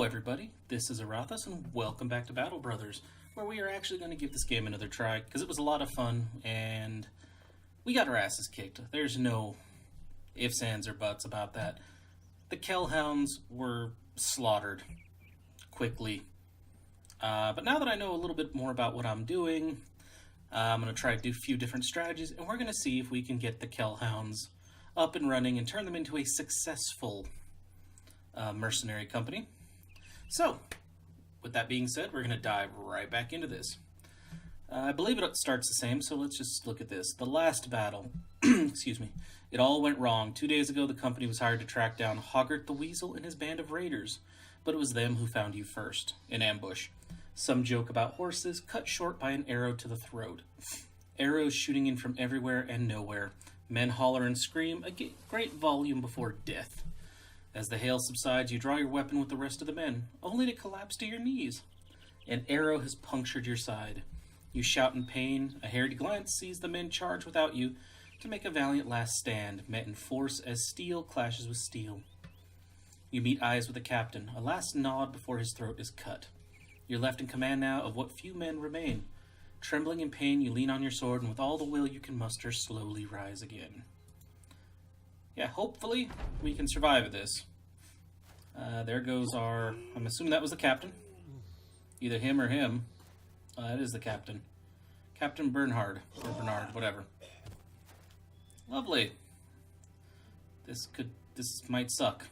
everybody, this is Aurathas and welcome back to Battle Brothers, where we are actually going to give this game another try, because it was a lot of fun, and we got our asses kicked. There's no ifs, ands, or buts about that. The Kell Hounds were slaughtered quickly. But now that I know a little bit more about what I'm doing, I'm going to try to do a few different strategies, and we're going to see if we can get the Kell Hounds up and running and turn them into a successful mercenary company. So, with that being said, we're going to dive right back into this. I believe it starts the same, so let's just look at this. The last battle, excuse me, it all went wrong. 2 days ago, the company was hired to track down Hoggart the Weasel and his band of raiders, but it was them who found you first, in ambush. Some joke about horses, cut short by an arrow to the throat. Arrows shooting in from everywhere and nowhere. Men holler and scream, a great volume before death. As the hail subsides, you draw your weapon with the rest of the men, only to collapse to your knees. An arrow has punctured your side. You shout in pain. A harried glance sees the men charge without you to make a valiant last stand, met in force as steel clashes with steel. You meet eyes with the captain, a last nod before his throat is cut. You're left in command now of what few men remain. Trembling in pain, you lean on your sword, and with all the will you can muster, slowly rise again. Yeah, hopefully we can survive this. There goes our... I'm assuming that was the captain. Either him or him. It is the captain. Captain Bernhard. Or Bernard, whatever. Lovely. This might suck.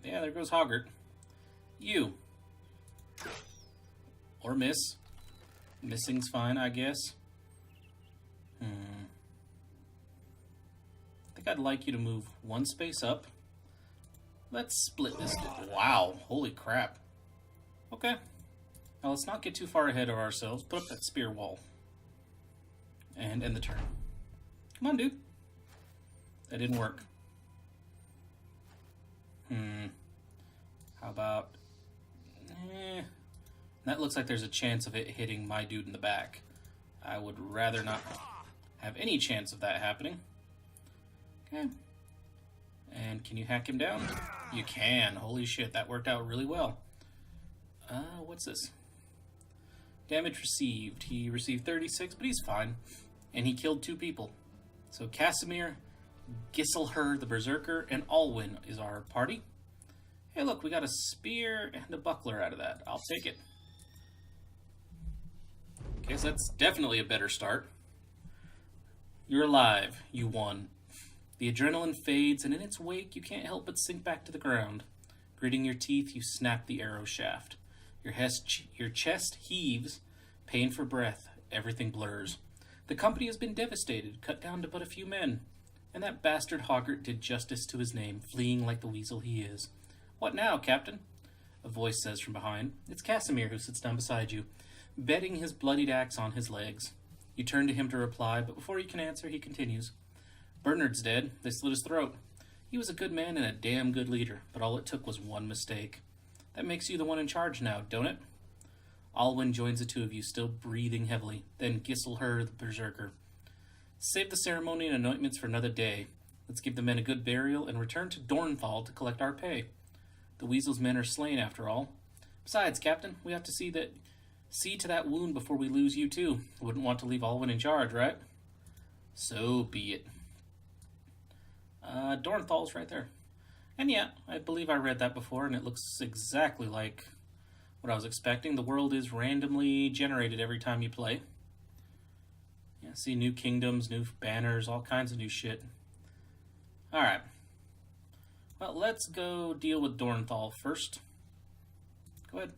Yeah, there goes Hoggart. You. Or miss. Missing's fine, I guess. I think I'd like you to move one space up. Let's split this. Wow, holy crap. Okay. Now let's not get too far ahead of ourselves. Put up that spear wall. And end the turn. Come on, dude. That didn't work. How about... That looks like there's a chance of it hitting my dude in the back. I would rather not have any chance of that happening. Okay. And can you hack him down? You can. Holy shit, that worked out really well. What's this? Damage received. He received 36, but he's fine. And he killed 2 people. So Casimir, Giselher the Berserker, and Alwyn is our party. Hey look, we got a spear and a buckler out of that. I'll take it. Okay, so that's definitely a better start. You're alive. You won. The adrenaline fades, and in its wake, you can't help but sink back to the ground. Gritting your teeth, you snap the arrow shaft. Your chest heaves, pain for breath, everything blurs. The company has been devastated, cut down to but a few men. And that bastard Hoggart did justice to his name, fleeing like the weasel he is. What now, Captain? A voice says from behind. It's Casimir who sits down beside you, bedding his bloodied axe on his legs. You turn to him to reply, but before you can answer, he continues. Bernard's dead. They slit his throat. He was a good man and a damn good leader, but all it took was one mistake. That makes you the one in charge now, don't it? Alwyn joins the 2 of you, still breathing heavily, then Giselher the Berserker. Save the ceremony and anointments for another day. Let's give the men a good burial and return to Dornthal to collect our pay. The Weasel's men are slain, after all. Besides, Captain, we have to see to that wound before we lose you too. Wouldn't want to leave Alwyn in charge, right? So be it. Dornthal's right there. And yeah, I believe I read that before, and it looks exactly like what I was expecting. The world is randomly generated every time you play. Yeah, see new kingdoms, new banners, all kinds of new shit. Alright. Well, let's go deal with Dornthal first. Go ahead.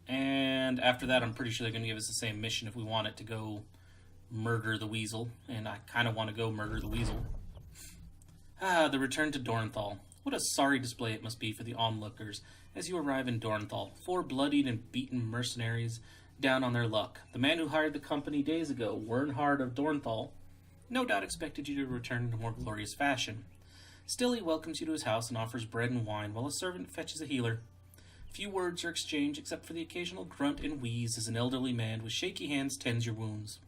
And after that, I'm pretty sure they're going to give us the same mission if we want it to go murder the weasel. And I kind of want to go murder the weasel. The return to Dornthal. What a sorry display it must be for the onlookers as you arrive in Dornthal. 4 bloodied and beaten mercenaries down on their luck. The man who hired the company days ago, Wernhard of Dornthal, no doubt expected you to return in a more glorious fashion. Still, he welcomes you to his house and offers bread and wine while a servant fetches a healer. Few words are exchanged except for the occasional grunt and wheeze as an elderly man with shaky hands tends your wounds.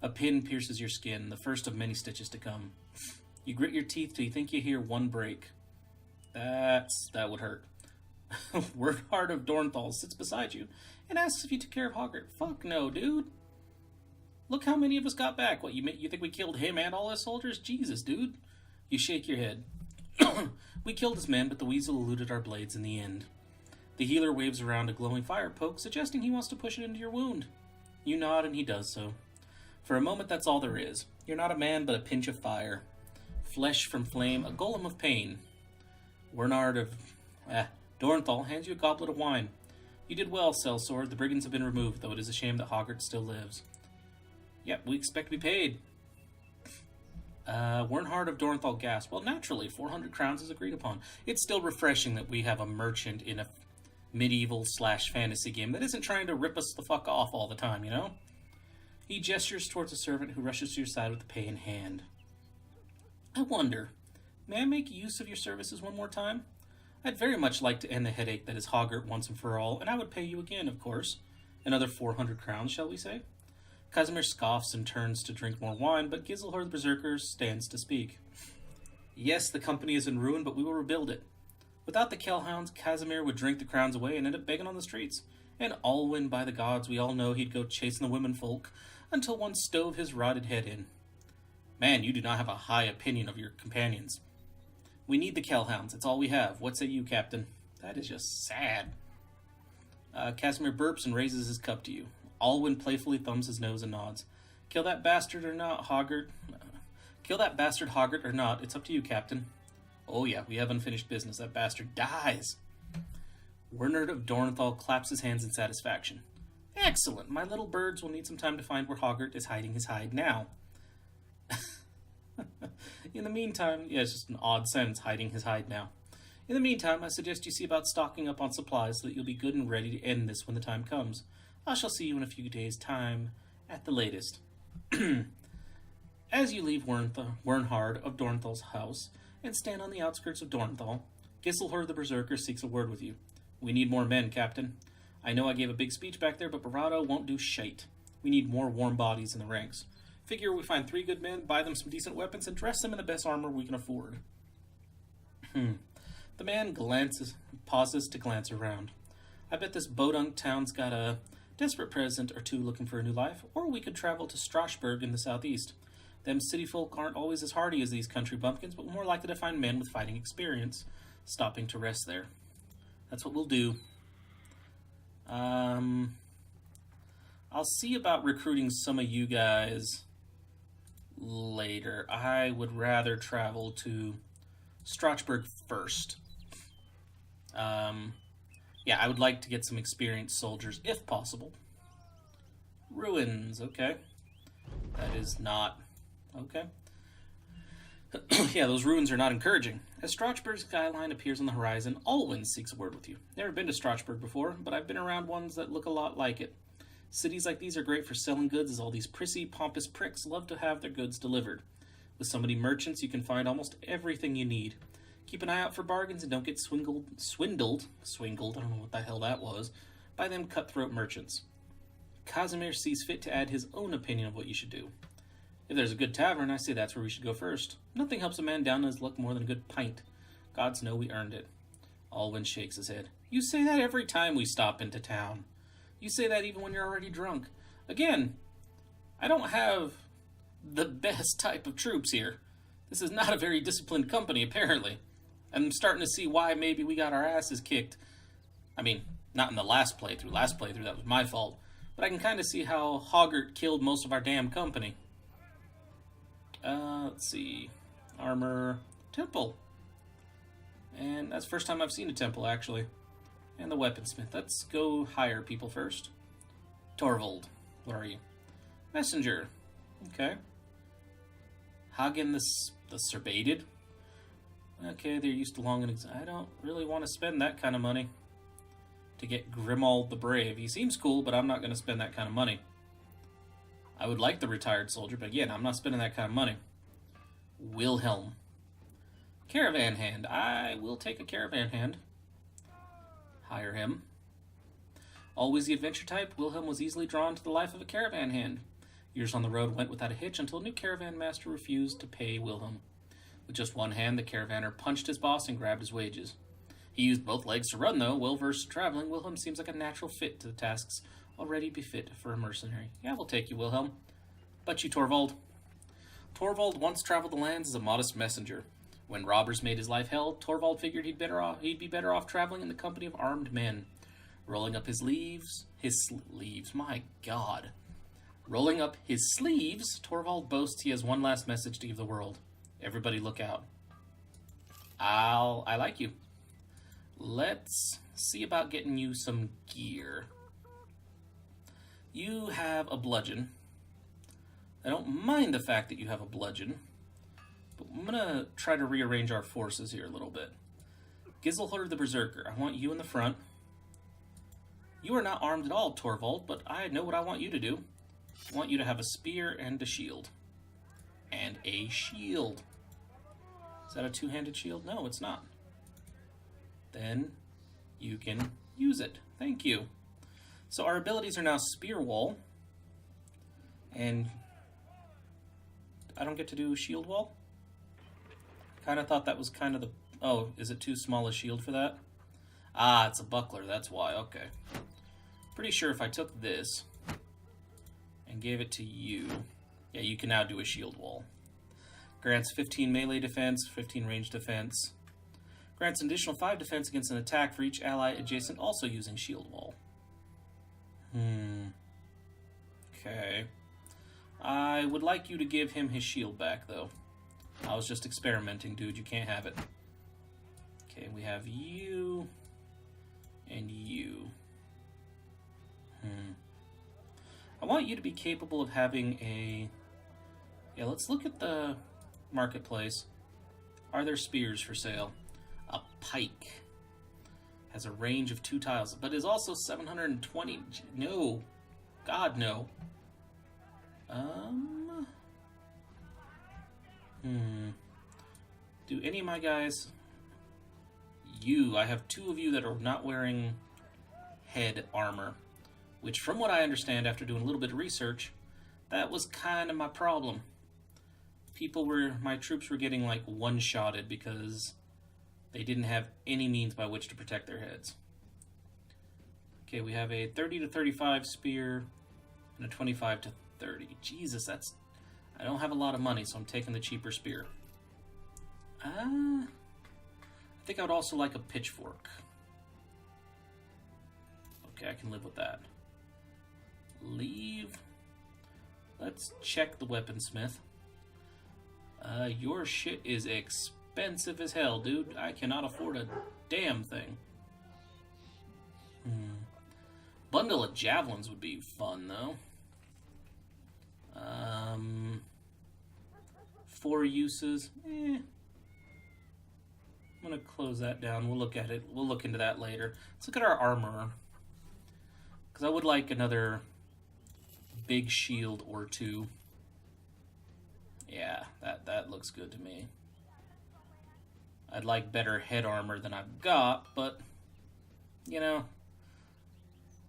A pin pierces your skin, the first of many stitches to come. You grit your teeth till you think you hear one break. That would hurt. Wernhard of Dornthal sits beside you and asks if you took care of Hoggart. Fuck no, dude. Look how many of us got back. What, you think we killed him and all his soldiers? Jesus, dude. You shake your head. We killed his men, but the weasel eluded our blades in the end. The healer waves around a glowing fire poke, suggesting he wants to push it into your wound. You nod, and he does so. For a moment, that's all there is. You're not a man, but a pinch of fire. Flesh from flame, a golem of pain. Wernhard of Dornthal hands you a goblet of wine. You did well, Sellsword. The brigands have been removed, though it is a shame that Hoggart still lives. Yep, we expect to be paid. Wernhard of Dornthal gasped. Well, naturally, 400 crowns is agreed upon. It's still refreshing that we have a merchant in a medieval/fantasy game that isn't trying to rip us the fuck off all the time, you know? He gestures towards a servant who rushes to your side with the pay in hand. I wonder, may I make use of your services one more time? I'd very much like to end the headache that is Hoggart once and for all, and I would pay you again, of course. Another 400 crowns, shall we say? Casimir scoffs and turns to drink more wine, but Giselher the Berserker stands to speak. Yes, the company is in ruin, but we will rebuild it. Without the Kell Hounds, Casimir would drink the crowns away and end up begging on the streets. And Alwyn, by the gods, we all know he'd go chasing the women folk until one stove his rotted head in. Man, you do not have a high opinion of your companions. We need the Kell Hounds. It's all we have. What say you, Captain? That is just sad. Casimir burps and raises his cup to you. Alwyn playfully thumbs his nose and nods. Kill that bastard or not, Hoggart. Kill that bastard, Hoggart, or not. It's up to you, Captain. Oh yeah, we have unfinished business. That bastard dies. Wernhard of Dornthal claps his hands in satisfaction. Excellent. My little birds will need some time to find where Hoggart is hiding his hide now. In the meantime, yeah, it's just an odd sentence, hiding his hide now. In the meantime, I suggest you see about stocking up on supplies so that you'll be good and ready to end this when the time comes. I shall see you in a few days' time, at the latest. As you leave Wernhard of Dornthal's house and stand on the outskirts of Dornthal, Giselher the Berserker seeks a word with you. We need more men, Captain. I know I gave a big speech back there, but bravado won't do shite. We need more warm bodies in the ranks. Figure we find 3 good men, buy them some decent weapons, and dress them in the best armor we can afford. The man pauses to glance around. I bet this Bodunk town's got a desperate peasant or two looking for a new life, or we could travel to Strasbourg in the southeast. Them city folk aren't always as hardy as these country bumpkins, but more likely to find men with fighting experience, stopping to rest there. That's what we'll do. I'll see about recruiting some of you guys later. I would rather travel to Strasbourg first. Yeah, I would like to get some experienced soldiers, if possible. Ruins, okay. That is not... okay. Yeah, those ruins are not encouraging. As Strasbourg's skyline appears on the horizon, Alwyn seeks a word with you. Never been to Strasbourg before, but I've been around ones that look a lot like it. Cities like these are great for selling goods, as all these prissy, pompous pricks love to have their goods delivered. With so many merchants, you can find almost everything you need. Keep an eye out for bargains and don't get swindled, I don't know what the hell that was, by them cutthroat merchants. Casimir sees fit to add his own opinion of what you should do. If there's a good tavern, I say that's where we should go first. Nothing helps a man down on his luck more than a good pint. Gods know we earned it. Alwyn shakes his head. You say that every time we stop into town. You say that even when you're already drunk. Again, I don't have the best type of troops here. This is not a very disciplined company, apparently. I'm starting to see why maybe we got our asses kicked. I mean, not in the last playthrough. Last playthrough, that was my fault. But I can kind of see how Hoggart killed most of our damn company. Let's see. Armor. Temple. And that's the first time I've seen a temple, actually. And the weaponsmith. Let's go hire people first. Torvald. What are you? Messenger. Okay. Hagen the Serbated. Okay, they're used to long and I don't really want to spend that kind of money to get Grimald the Brave. He seems cool, but I'm not going to spend that kind of money. I would like the retired soldier, but again, I'm not spending that kind of money. Wilhelm. Caravan hand. I will take a caravan hand. Hire him. Always the adventure type, Wilhelm was easily drawn to the life of a caravan hand. Years on the road went without a hitch until a new caravan master refused to pay Wilhelm. With just one hand, the caravaner punched his boss and grabbed his wages. He used both legs to run, though. Well-versed traveling, Wilhelm seems like a natural fit to the tasks already befit for a mercenary. Yeah, we'll take you, Wilhelm. But you, Torvald. Torvald once traveled the lands as a modest messenger. When robbers made his life hell, Torvald figured he'd be better off traveling in the company of armed men. Rolling up his sleeves, my God. Rolling up his sleeves, Torvald boasts he has one last message to give the world. Everybody look out. I like you. Let's see about getting you some gear. You have a bludgeon. I don't mind the fact that you have a bludgeon, but I'm going to try to rearrange our forces here a little bit. Giselher the Berserker, I want you in the front. You are not armed at all, Torvald, but I know what I want you to do. I want you to have a spear and a shield. And a shield. Is that a two-handed shield? No, it's not. Then you can use it. Thank you. So our abilities are now Spear Wall. And I don't get to do Shield Wall? Kind of thought that was kind of the... Oh, is it too small a shield for that? Ah, it's a buckler. That's why. Okay. Pretty sure if I took this and gave it to you... Yeah, you can now do a Shield Wall. Grants 15 melee defense, 15 range defense. Grants an additional 5 defense against an attack for each ally adjacent also using Shield Wall. Okay. I would like you to give him his shield back, though. I was just experimenting, dude. You can't have it. Okay, we have you and you. I want you to be capable of having a... Yeah, let's look at the marketplace. Are there spears for sale? A pike has a range of 2 tiles, but is also 720. No. God, no. Do any of my guys... I have 2 of you that are not wearing head armor, which from what I understand after doing a little bit of research, that was kind of my problem. My troops were getting like one-shotted because they didn't have any means by which to protect their heads. Okay, we have a 30 to 35 spear and a 25 to 30. Jesus, I don't have a lot of money, so I'm taking the cheaper spear. I think I would also like a pitchfork. Okay, I can live with that. Leave. Let's check the weaponsmith. Your shit is expensive as hell, dude. I cannot afford a damn thing. Bundle of javelins would be fun, though. 4 uses. I'm gonna close that down. We'll look at it. We'll look into that later. Let's look at our armor. Because I would like another big shield or 2. Yeah, that looks good to me. I'd like better head armor than I've got, but, you know,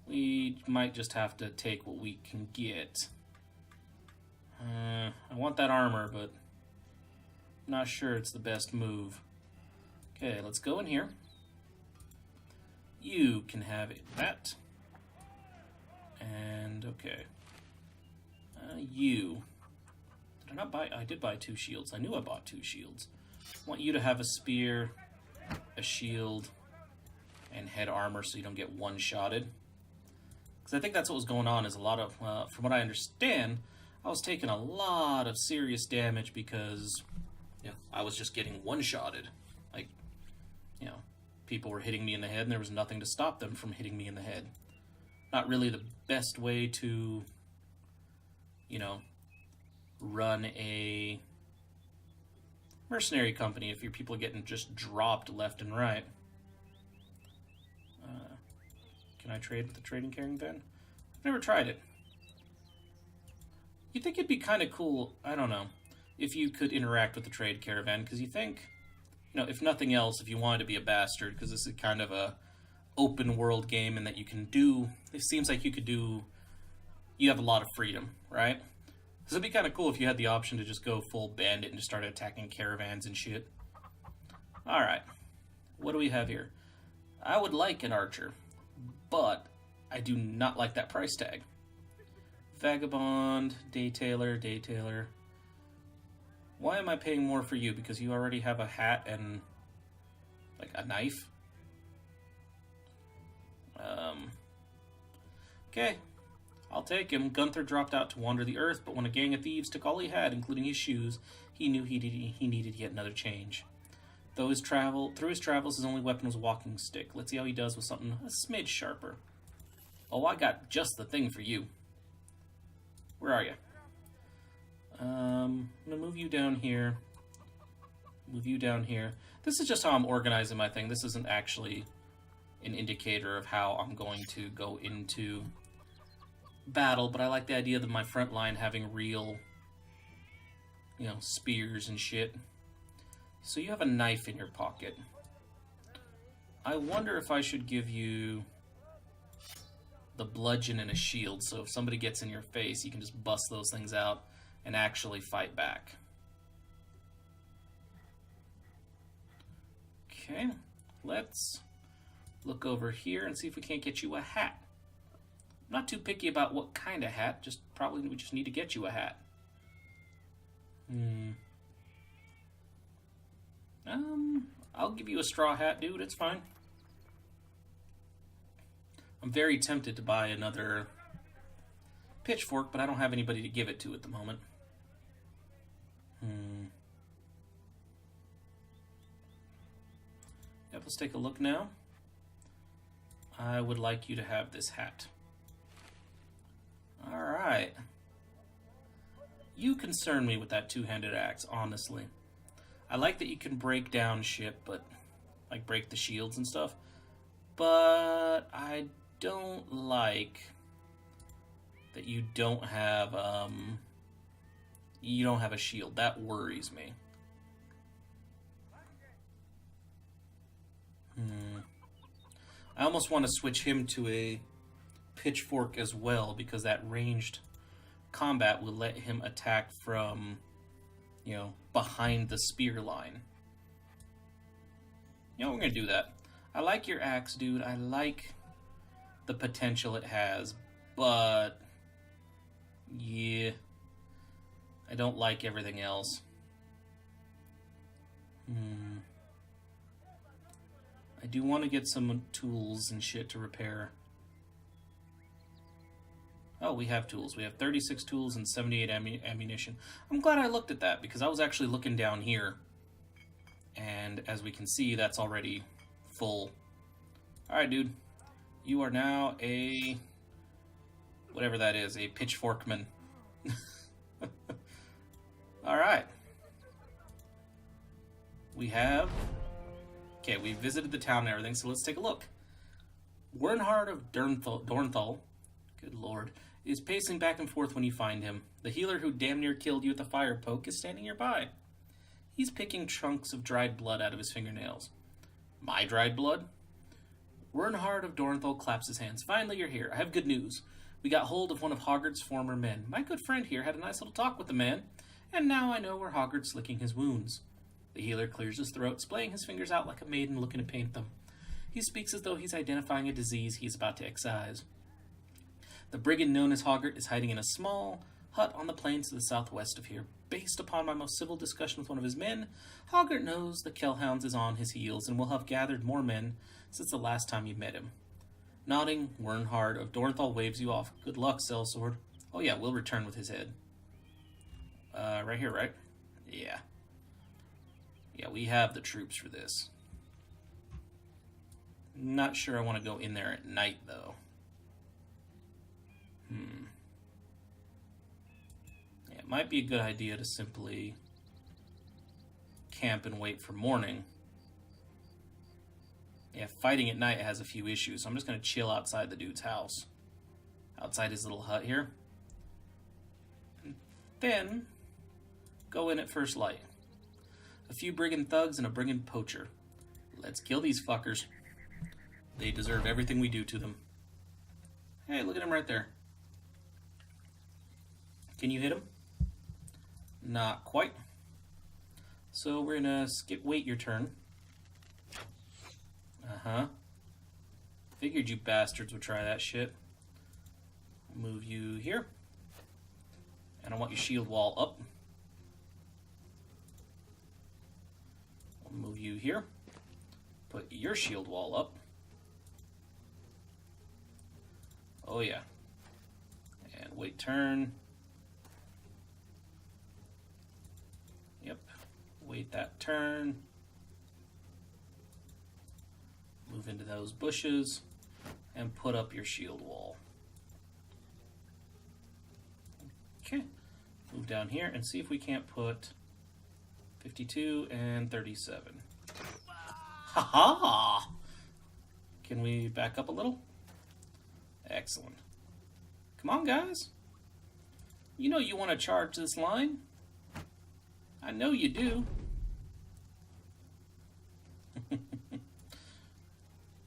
we might just have to take what we can get. I want that armor, but I'm not sure it's the best move. Okay, let's go in here. You can have that. And, okay. You. Did I not buy... I did buy 2 shields. I knew I bought 2 shields. I want you to have a spear, a shield, and head armor so you don't get one-shotted. Because I think that's what was going on, is a lot of... from what I understand, I was taking a lot of serious damage because, you know, I was just getting one-shotted. Like, you know, people were hitting me in the head and there was nothing to stop them from hitting me in the head. Not really the best way to, you know, run a mercenary company if your people are getting just dropped left and right. Can I trade with the trading carrying band? I've never tried it. You think it'd be kind of cool, I don't know, if you could interact with the trade caravan, because you think, you know, if nothing else, if you wanted to be a bastard, because this is kind of a open world game and that you can do, it seems like you could do, you have a lot of freedom, right? This would be kind of cool if you had the option to just go full bandit and just start attacking caravans and shit. Alright. What do we have here? I would like an archer, but I do not like that price tag. Vagabond, Daytailer. Why am I paying more for you? Because you already have a hat and, like, a knife? Okay. I'll take him. Gunther dropped out to wander the earth, but when a gang of thieves took all he had, including his shoes, he knew he needed yet another change. Through his travels, his only weapon was a walking stick. Let's see how he does with something a smidge sharper. Oh, I got just the thing for you. Where are you? I'm going to move you down here. Move you down here. This is just how I'm organizing my thing. This isn't actually an indicator of how I'm going to go into battle, but I like the idea of my front line having real, you know, spears and shit. So you have a knife in your pocket. I wonder if I should give you the bludgeon and a shield, so if somebody gets in your face, you can just bust those things out and actually fight back. Okay, let's look over here and see if we can't get you a hat. I'm not too picky about what kind of hat, just probably we just need to get you a hat. I'll give you a straw hat, dude, it's fine. I'm very tempted to buy another pitchfork, but I don't have anybody to give it to at the moment. Yep, let's take a look now. I would like you to have this hat. Alright. You concern me with that two-handed axe, honestly. I like that you can break down shit, but like break the shields and stuff. But I don't like that you don't have a shield. That worries me. I almost want to switch him to a pitchfork as well, because that ranged combat will let him attack from, you know, behind the spear line. You know, we're going to do that. I like your axe, dude. I like the potential it has, but yeah, I don't like everything else. I do want to get some tools and shit to repair. Oh, we have tools. We have 36 tools and 78 ammunition. I'm glad I looked at that, because I was actually looking down here. And as we can see, that's already full. Alright, dude. You are now a... whatever that is, a pitchforkman. Alright. We have... okay, we visited the town and everything, so let's take a look. Wernhard of Dornthal, good lord, is pacing back and forth when you find him. The healer who damn near killed you with a fire poke is standing nearby. He's picking chunks of dried blood out of his fingernails. My dried blood? Wernhard of Dornthal claps his hands. Finally, you're here. I have good news. We got hold of one of Hoggard's former men. My good friend here had a nice little talk with the man, and now I know where Hoggard's licking his wounds. The healer clears his throat, splaying his fingers out like a maiden looking to paint them. He speaks as though he's identifying a disease he is about to excise. The brigand known as Hoggard is hiding in a small hut on the plains to the southwest of here. Based upon my most civil discussion with one of his men, Hoggard knows the Kell Hounds is on his heels and will have gathered more men since the last time you met him. Nodding, Wernhard of Dornthal waves you off. Good luck, sellsword. Oh yeah, we'll return with his head. Right here, right? Yeah. Yeah, we have the troops for this. Not sure I want to go in there at night, though. Yeah, it might be a good idea to simply camp and wait for morning. Yeah, fighting at night has a few issues, so I'm just going to chill outside the dude's house. Outside his little hut here. And then, go in at first light. A few brigand thugs and a brigand poacher. Let's kill these fuckers. They deserve everything we do to them. Hey, look at him right there. Can you hit him? Not quite. So we're gonna wait your turn. Uh-huh. Figured you bastards would try that shit. Move you here. And I want your shield wall up. I'll move you here. Put your shield wall up. Oh yeah. And wait turn. Yep. Wait that turn. Move into those bushes and put up your shield wall. Okay. Move down here and see if we can't put 52 and 37. Ha-ha! Can we back up a little? Excellent. Come on, guys. You know you want to charge this line. I know you do.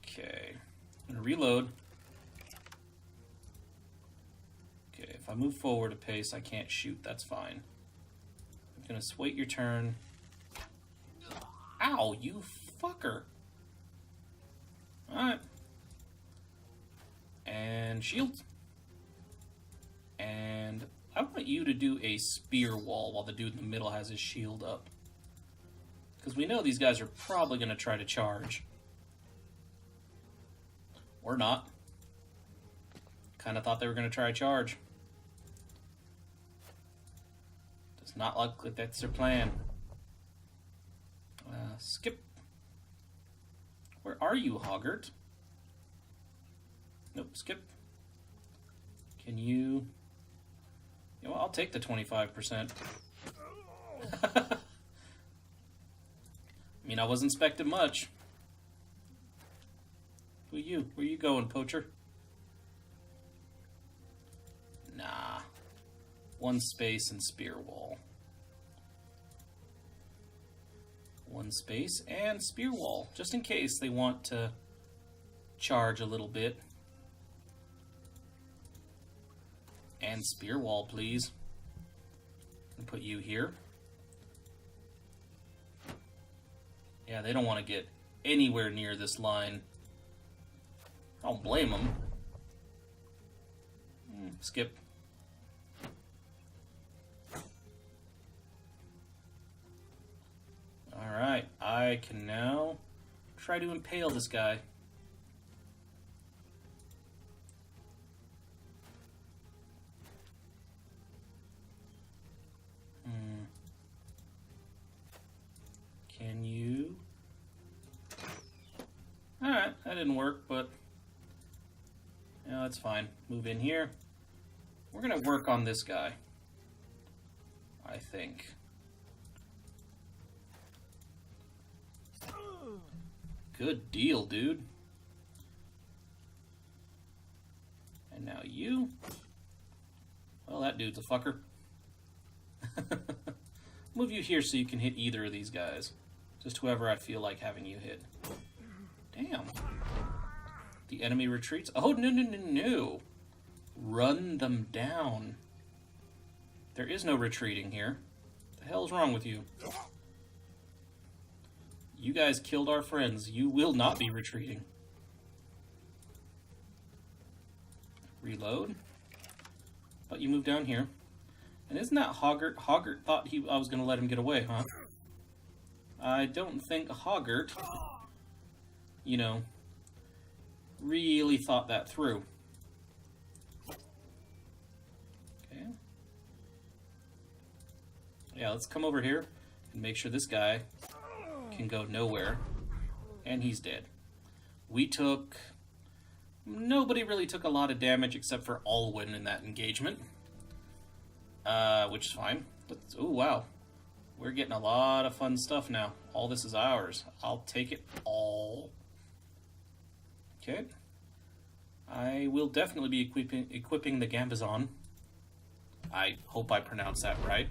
Okay. I'm going to reload. Okay, if I move forward a pace, I can't shoot. That's fine. I'm going to wait your turn. Ow, you fucker. Alright. And shield. And I want you to do a spear wall while the dude in the middle has his shield up. Because we know these guys are probably going to try to charge. Or not. Kind of thought they were going to try to charge. Does not look like that's their plan. Skip. Where are you, Hoggart? Nope, skip. Can you... You know, I'll take the 25%. I mean, I wasn't expecting much. Who are you? Where you going, poacher? Nah. One space and spear wall. One space and spear wall, just in case they want to charge a little bit. And spear wall, please. And put you here. Yeah, they don't want to get anywhere near this line. I don't blame them. Skip. Alright, I can now try to impale this guy. Can you? Alright, that didn't work, but yeah, that's fine. Move in here. We're gonna work on this guy, I think. Good deal, dude. And now you. Well, that dude's a fucker. Move you here so you can hit either of these guys. Just whoever I feel like having you hit. Damn. The enemy retreats. Oh, no, no, no, no. Run them down. There is no retreating here. What the hell's wrong with you? You guys killed our friends. You will not be retreating. Reload. But you move down here. And isn't that Hoggart? Hoggart thought I was going to let him get away, huh? I don't think Hoggart, you know, really thought that through. Okay. Yeah, let's come over here and make sure this guy can go nowhere. And he's dead. We took... Nobody really took a lot of damage except for Alwyn in that engagement. Which is fine. Oh, wow. We're getting a lot of fun stuff now. All this is ours. I'll take it all. Okay. I will definitely be equipping the Gambazon. I hope I pronounced that right.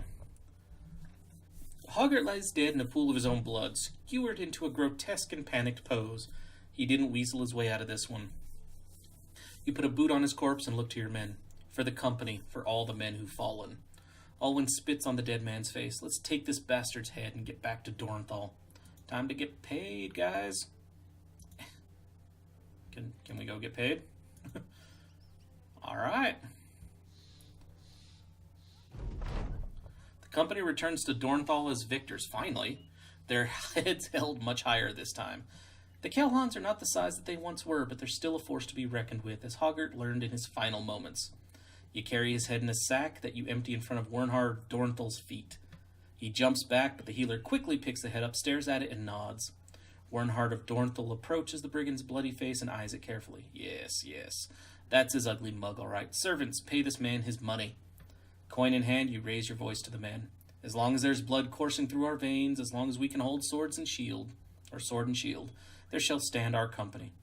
Hoggart lies dead in a pool of his own blood, skewered into a grotesque and panicked pose. He didn't weasel his way out of this one. You put a boot on his corpse and look to your men. For the company, for all the men who've fallen. Alwyn spits on the dead man's face. Let's take this bastard's head and get back to Dornthal. Time to get paid, guys. Can we go get paid? Alright. The company returns to Dornthal as victors, finally. Their heads held much higher this time. The Kell Hounds are not the size that they once were, but they're still a force to be reckoned with, as Hoggart learned in his final moments. You carry his head in a sack that you empty in front of Wernhard Dornthal's feet. He jumps back, but the healer quickly picks the head up, stares at it, and nods. Wernhard of Dornthal approaches the brigand's bloody face and eyes it carefully. Yes, yes. That's his ugly mug, all right. Servants, pay this man his money. Coin in hand, you raise your voice to the man. As long as there's blood coursing through our veins, as long as we can hold sword and shield, there shall stand our company.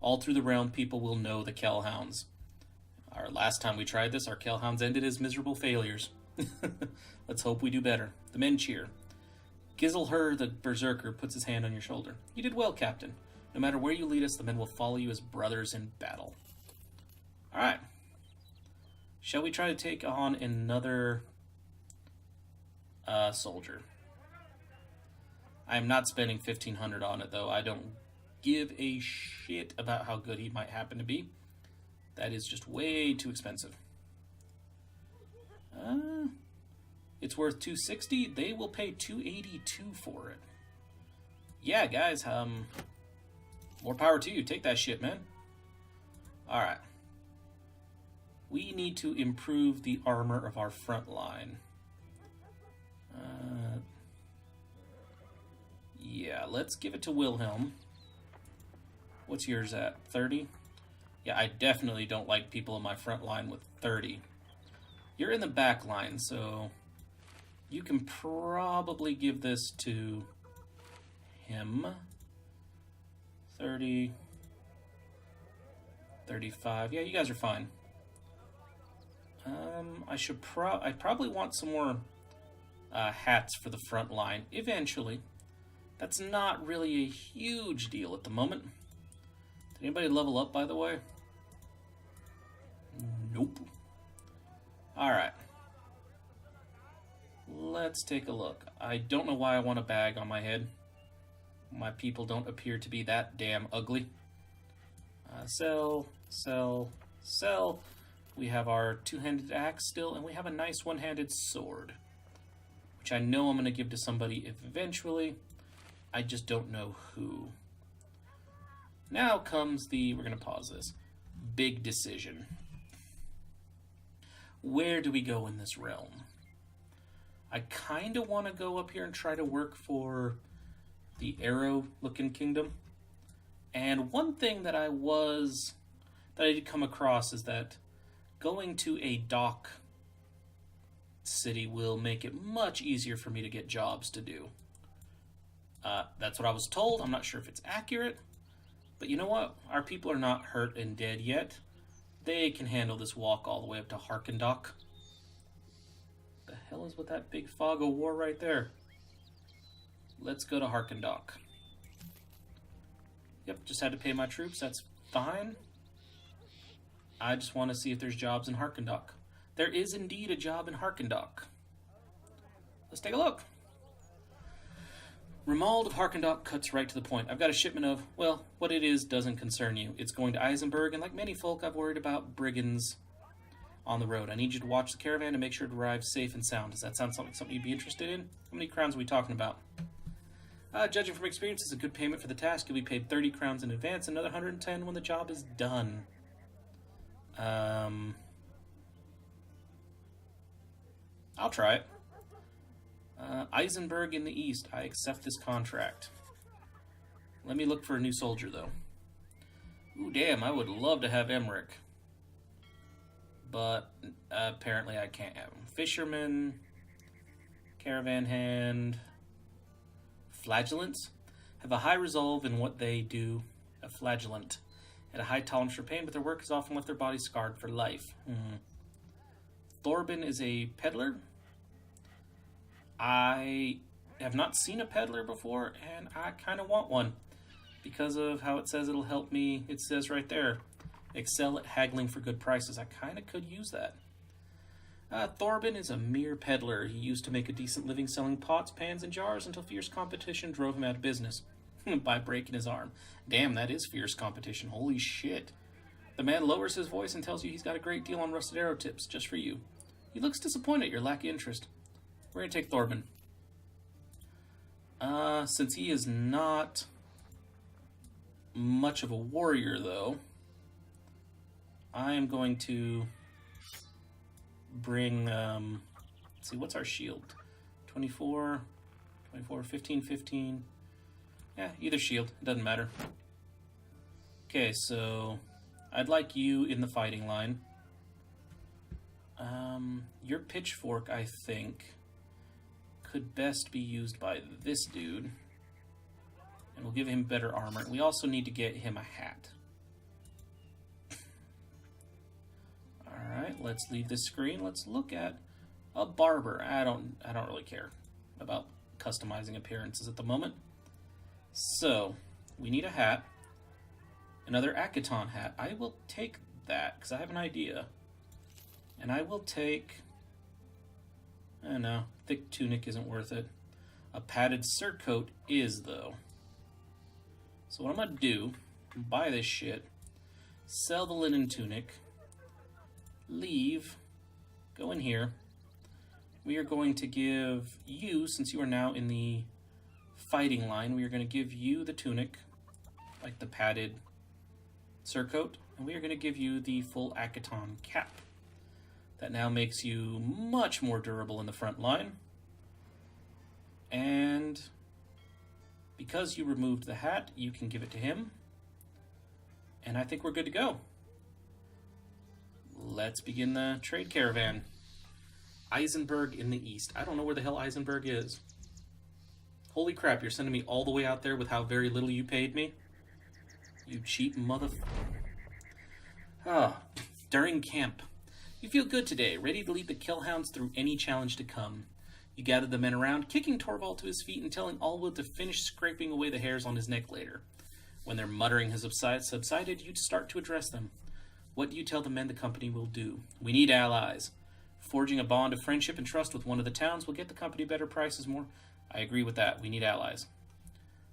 All through the realm, people will know the Kell Hounds. Our last time we tried this, our Kell Hounds ended as miserable failures. Let's hope we do better. The men cheer. Giselher, the berserker, puts his hand on your shoulder. You did well, Captain. No matter where you lead us, the men will follow you as brothers in battle. Alright. Shall we try to take on another soldier? I am not spending 1,500 on it, though. I don't give a shit about how good he might happen to be. That is just way too expensive. It's worth 260. They will pay 282 for it. Yeah, guys, more power to you. Take that shit, man. Alright. We need to improve the armor of our front line. Yeah, let's give it to Wilhelm. What's yours at? 30? Yeah, I definitely don't like people in my front line with 30. You're in the back line, so you can probably give this to him. 30. 35. Yeah, you guys are fine. I probably want some more hats for the front line eventually. That's not really a huge deal at the moment. Did anybody level up, by the way? Nope. Alright. Let's take a look. I don't know why I want a bag on my head. My people don't appear to be that damn ugly. Sell, sell, sell. We have our two-handed axe still, and we have a nice one-handed sword, which I know I'm going to give to somebody eventually. I just don't know who. Now comes the, we're going to pause this, big decision. Where do we go in this realm? I kind of want to go up here and try to work for the arrow-looking kingdom. And one thing that I did come across is that going to a dock city will make it much easier for me to get jobs to do. That's what I was told. I'm not sure if it's accurate. But you know what? Our people are not hurt and dead yet. They can handle this walk all the way up to Harkendock. The hell is with that big fog of war right there? Let's go to Harkendock. Yep, just had to pay my troops. That's fine. I just want to see if there's jobs in Harkendock. There is indeed a job in Harkendock. Let's take a look. Romuald of Harkendock cuts right to the point. I've got a shipment of, well, what it is doesn't concern you. It's going to Eisenberg, and like many folk, I've worried about brigands on the road. I need you to watch the caravan and make sure it arrives safe and sound. Does that sound something you'd be interested in? How many crowns are we talking about? Judging from experience, it's a good payment for the task. You'll be paid 30 crowns in advance, another 110 when the job is done. I'll try it. Eisenberg in the east. I accept this contract. Let me look for a new soldier, though. Ooh, damn, I would love to have Emmerich. But apparently I can't have him. Fisherman, caravan hand, flagellants. Have a high resolve in what they do. A flagellant. And a high tolerance for pain, but their work is often left their bodies scarred for life. Thorben is a peddler. I have not seen a peddler before, and I kind of want one because of how it says it'll help me. It says right there, excel at haggling for good prices. I kind of could use that. Thorben is a mere peddler. He used to make a decent living selling pots, pans, and jars until fierce competition drove him out of business by breaking his arm. Damn, that is fierce competition. Holy shit. The man lowers his voice and tells you he's got a great deal on rusted arrow tips, just for you. He looks disappointed at your lack of interest. We're going to take Thorben. Since he is not much of a warrior, though, I am going to bring, let's see, what's our shield? 24, 15, 15. Yeah, either shield, it doesn't matter. Okay, so I'd like you in the fighting line. Your pitchfork, I think, could best be used by this dude. And we'll give him better armor. We also need to get him a hat. Alright, let's leave this screen. Let's look at a barber. I don't really care about customizing appearances at the moment. So, we need a hat. Another Akaton hat. I will take that, because I have an idea. And I will take... I don't know. Thick tunic isn't worth it. A padded surcoat is, though. So what I'm going to do, buy this shit, sell the linen tunic, leave, go in here. We are going to give you, since you are now in the fighting line, we are going to give you the tunic, like the padded surcoat, and we are going to give you the full Akaton cap. That now makes you much more durable in the front line. And because you removed the hat, you can give it to him. And I think we're good to go. Let's begin the trade caravan. Eisenberg in the east. I don't know where the hell Eisenberg is. Holy crap, you're sending me all the way out there with how very little you paid me? You cheap mother... During camp. You feel good today, ready to lead the Kell Hounds through any challenge to come. You gather the men around, kicking Torvald to his feet and telling Allwood to finish scraping away the hairs on his neck later. When their muttering has subsided, you start to address them. What do you tell the men the company will do? We need allies. Forging a bond of friendship and trust with one of the towns will get the company better prices more. I agree with that. We need allies.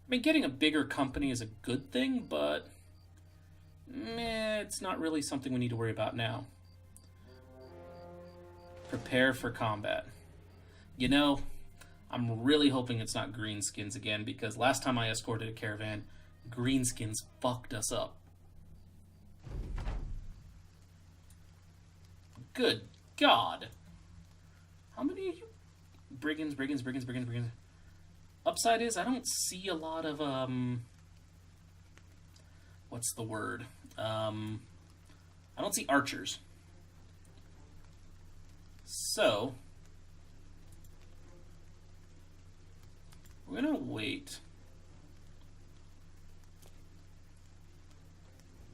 I mean, getting a bigger company is a good thing, but it's not really something we need to worry about now. Prepare for combat. You know, I'm really hoping it's not greenskins again, because last time I escorted a caravan, greenskins fucked us up. Good God. How many of you? Brigands. Upside is, I don't see a lot of, what's the word? I don't see archers. So, we're going to wait.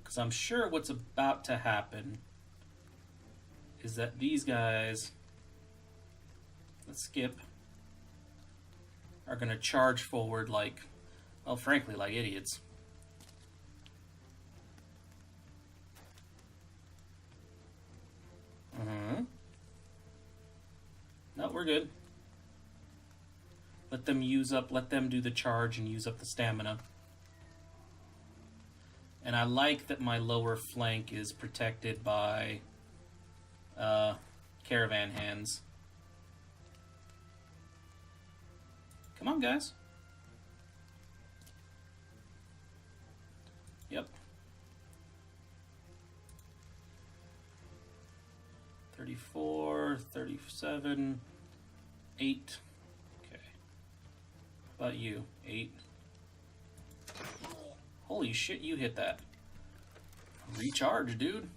Because I'm sure what's about to happen is that these guys, let's skip, are going to charge forward like, well, frankly, like idiots. No, we're good. Let them do the charge and use up the stamina. And I like that my lower flank is protected by caravan hands. Come on, guys. Yep. 34, 37, 8. Okay. How about you? 8. Holy shit, you hit that. Recharge, dude.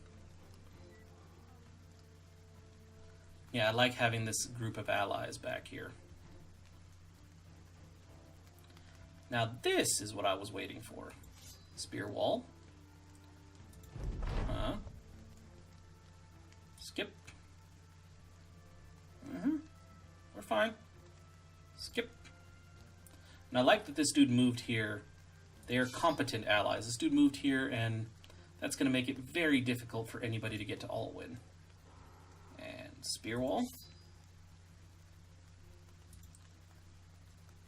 Yeah, I like having this group of allies back here. Now this is what I was waiting for. Spear wall. Skip. We're fine. Skip. And I like that this dude moved here. They are competent allies. This dude moved here, and that's going to make it very difficult for anybody to get to Alwyn. And Spear wall.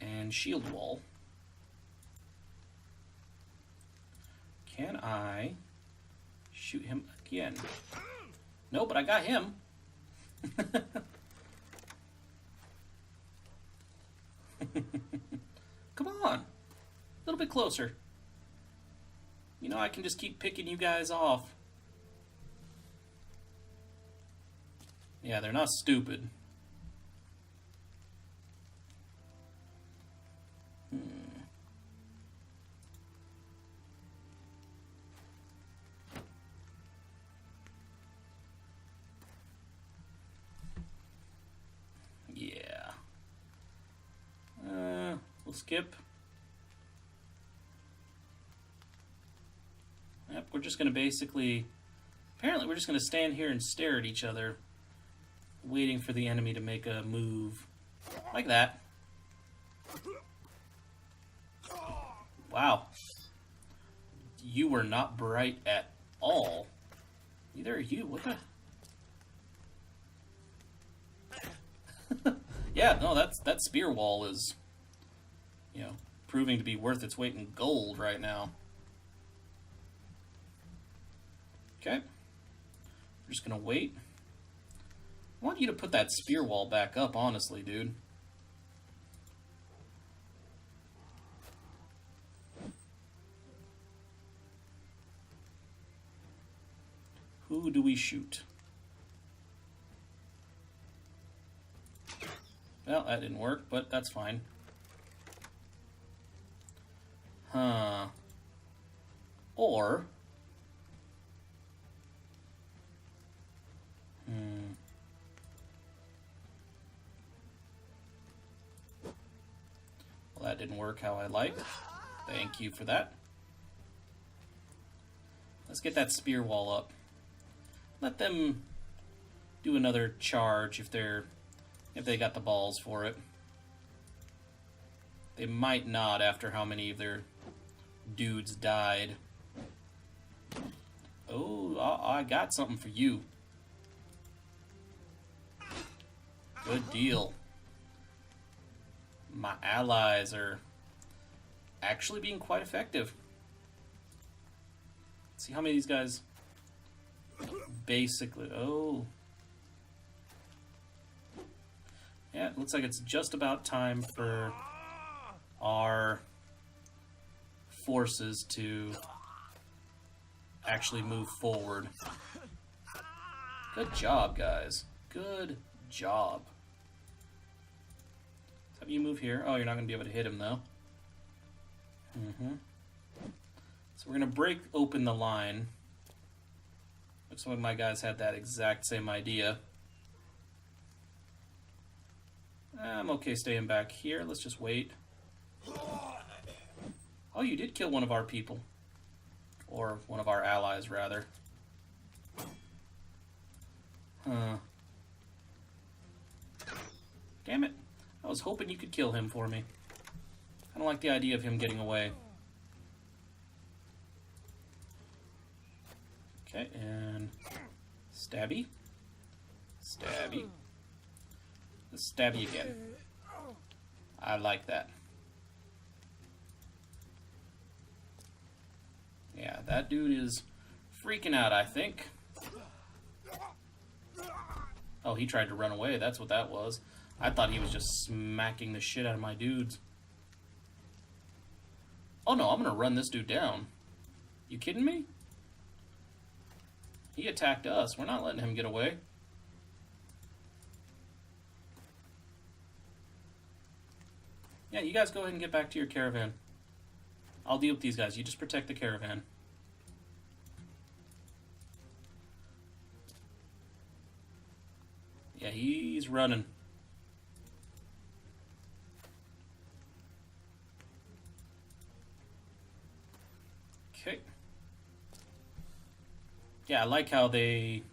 And shield wall. Can I shoot him again? No, but I got him. Come on. A little bit closer. You know, I can just keep picking you guys off. Yeah, they're not stupid. Yeah. We'll skip. Yep, we're just going to basically... Apparently we're just going to stand here and stare at each other, waiting for the enemy to make a move. Like that. Wow. You were not bright at all. Neither are you. What the... Yeah, no, that spear wall is, you know, proving to be worth its weight in gold right now. Okay. We're just gonna wait. I want you to put that spear wall back up, honestly, dude. Who do we shoot? Well, that didn't work, but that's fine. Huh. Or... Well, that didn't work how I liked. Thank you for that. Let's get that spear wall up. Let them do another charge if they got the balls for it. They might not after how many of their dudes died. Oh, I got something for you. Good deal. My allies are actually being quite effective. Let's see how many of these guys basically... Oh. Yeah, it looks like it's just about time for our forces to actually move forward. Good job, guys. Good job. Let's have you move here. Oh, you're not going to be able to hit him, though. So we're going to break open the line. Looks like my guys had that exact same idea. I'm okay staying back here. Let's just wait. Oh, you did kill one of our people. Or one of our allies, rather. Huh. Damn it. I was hoping you could kill him for me. I don't like the idea of him getting away. Okay, and... Stabby. Stabby. Let's stab you again. I like that. Yeah, that dude is freaking out, I think. Oh, he tried to run away. That's what that was. I thought he was just smacking the shit out of my dudes. Oh no, I'm gonna run this dude down. You kidding me? He attacked us. We're not letting him get away. Yeah, you guys go ahead and get back to your caravan. I'll deal with these guys. You just protect the caravan. Yeah, he's running. Okay. Yeah, I like how they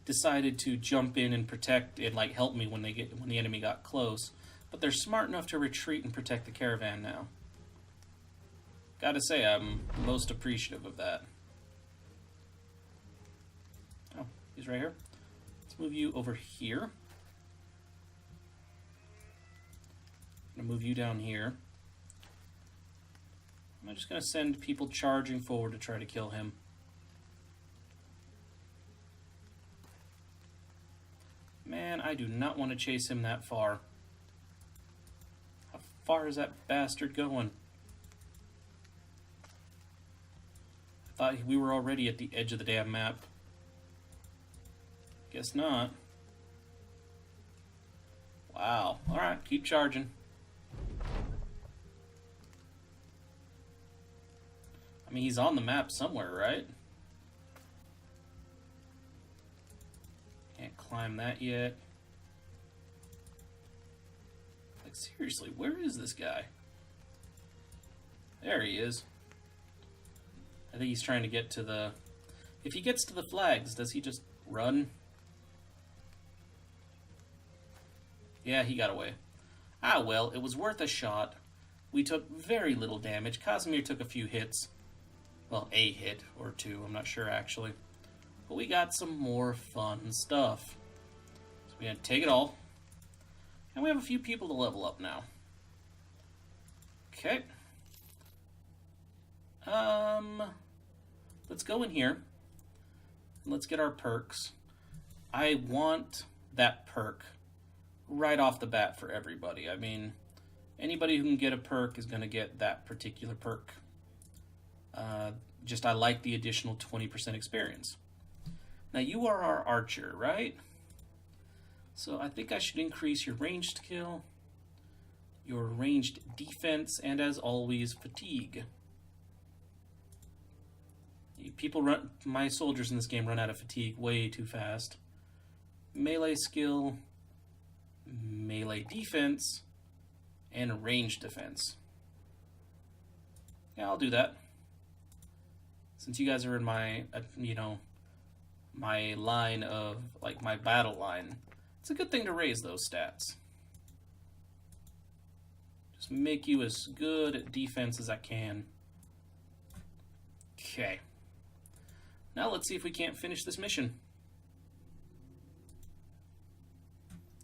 decided to jump in and protect and like help me when the enemy got close. But they're smart enough to retreat and protect the caravan now. Gotta say, I'm most appreciative of that. Oh, he's right here. Let's Let's move you over here. I'm going to move you down here. I'm just going to send people charging forward to try to kill him. Man, I do not want to chase him that far. How far is that bastard going? I thought we were already at the edge of the damn map. Guess not. Wow. Alright, keep charging. I mean, he's on the map somewhere, right? Can't climb that yet. Like, seriously, where is this guy? There he is. I think he's trying to get to the... If he gets to the flags, does he just run? Yeah, he got away. Ah, well, it was worth a shot. We took very little damage. Casimir took a few hits. Well, a hit or two, I'm not sure actually. But we got some more fun stuff. So we're going to take it all. And we have a few people to level up now. Okay. Let's go in here. Let's get our perks. I want that perk right off the bat for everybody. I mean, anybody who can get a perk is going to get that particular perk. I like the additional 20% experience. Now, you are our archer, right? So I think I should increase your ranged skill, your ranged defense, and as always, fatigue. My soldiers in this game run out of fatigue way too fast. Melee skill, melee defense, and ranged defense. Yeah, I'll do that. Since you guys are in my, my line of, like, my battle line, it's a good thing to raise those stats. Just make you as good at defense as I can. Okay. Now let's see if we can't finish this mission.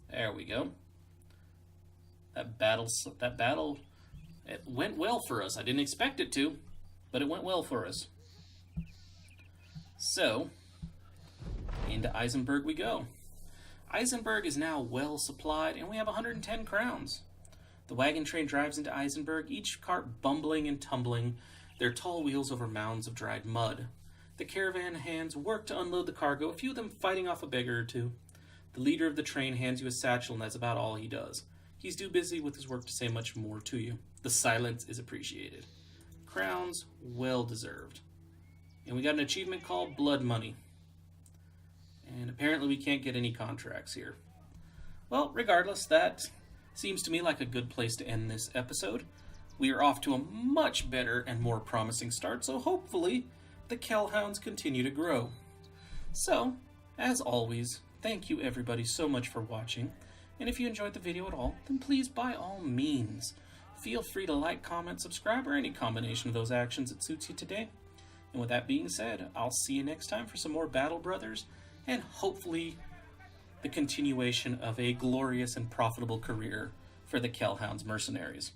There we go. That battle, it went well for us. I didn't expect it to, but it went well for us. So, into Eisenberg we go. Eisenberg is now well supplied, and we have 110 crowns. The wagon train drives into Eisenberg, each cart bumbling and tumbling, their tall wheels over mounds of dried mud. The caravan hands work to unload the cargo, a few of them fighting off a beggar or two. The leader of the train hands you a satchel, and that's about all he does. He's too busy with his work to say much more to you. The silence is appreciated. Crowns, well deserved. And we got an achievement called Blood Money. And apparently we can't get any contracts here. Well, regardless, that seems to me like a good place to end this episode. We are off to a much better and more promising start, so hopefully the Kell Hounds continue to grow. So, as always, thank you everybody so much for watching. And if you enjoyed the video at all, then please, by all means, feel free to like, comment, subscribe, or any combination of those actions that suits you today. And with that being said, I'll see you next time for some more Battle Brothers, and hopefully the continuation of a glorious and profitable career for the Kell Hounds mercenaries.